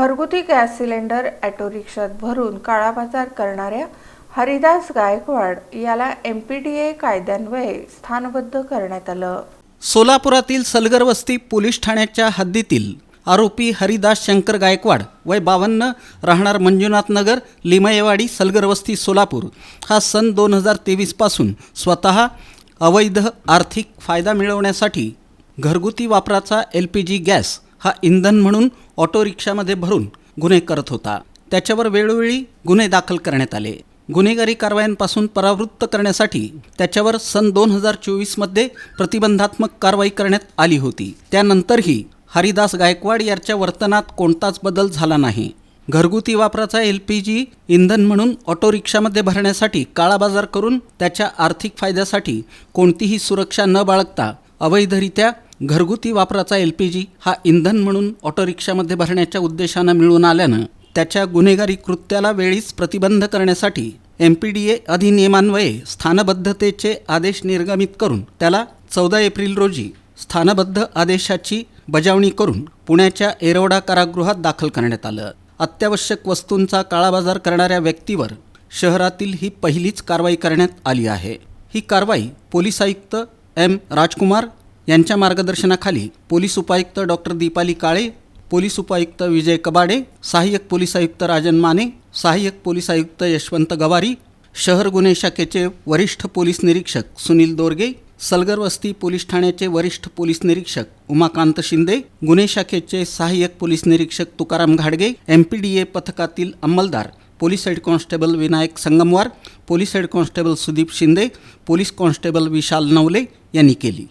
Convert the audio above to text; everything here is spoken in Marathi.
घरगुती गॅस सिलेंडर ऑटो रिक्षात भरून काळा बाजार करणाऱ्या हरिदास गायकवाड याला MPDA कायद्यान्वये स्थानबद्ध करण्यात आलं। सोलापुरातील सलगर वस्ती पोलीस ठाण्याच्या हद्दीतील आरोपी हरिदास शंकर गायकवाड वय 52 राहणार मंजुनाथ नगर लिमयेवाडी सलगर वस्ती सोलापूर हा सन 2023 पासून स्वतः अवैध आर्थिक फायदा मिळवण्यासाठी घरगुती वापराचा LPG गॅस हा इंधन म्हणून ऑटो रिक्षामध्ये भरून गुन्हे करत होता। त्याच्यावर वेळोवेळी गुन्हे दाखल करण्यात आले। गुन्हेगारी कारवायांपासून परावृत्त करण्यासाठी त्याच्यावर सन 2024 मध्ये प्रतिबंधात्मक कारवाई करण्यात आली होती। त्यानंतरही हरिदास गायकवाड याच्या वर्तनात कोणताच बदल झाला नाही। घरगुती वापराचा LPG इंधन म्हणून ऑटो रिक्षामध्ये भरण्यासाठी काळा बाजार करून त्याच्या आर्थिक फायद्यासाठी कोणतीही सुरक्षा न बाळगता अवैधरित्या घरगुती वापराचा LPG हा इंधन म्हणून ऑटो रिक्षामध्ये भरण्याच्या उद्देशानं मिळून आल्यानं त्याच्या गुन्हेगारी कृत्याला वेळीच प्रतिबंध करण्यासाठी MPDA अधिनियमान्वये स्थानबद्धतेचे आदेश निर्गमित करून त्याला 14 एप्रिल रोजी स्थानबद्ध आदेशाची बजावणी करून पुण्याच्या येरवडा कारागृहात दाखल करण्यात आलं। अत्यावश्यक वस्तूंचा काळाबाजार करणाऱ्या व्यक्तीवर शहरातील ही पहिलीच कारवाई करण्यात आली आहे। ही कारवाई पोलीस आयुक्त M राजकुमार यांच्या मार्गदर्शनाखाली पोलीस उपायुक्त डॉक्टर दीपाली काळे, पोलीस उपायुक्त विजय कबाडे, सहाय्यक पोलीस आयुक्त राजन माने, सहाय्यक पोलीस आयुक्त यशवंत गवारी, शहर गुन्हे शाखेचे वरिष्ठ पोलीस निरीक्षक सुनील दोरगे, सलगर वस्ती पोलीस ठाण्याचे वरिष्ठ पोलीस निरीक्षक उमाकांत शिंदे, गुन्हे शाखेचे सहाय्यक पोलीस निरीक्षक तुकाराम घाडगे, MPDA पथकातील अंमलदार police head constable Vinayak Sangamwar, police head constable Sudeep Shinde, police constable Vishal Navale यांनी केली।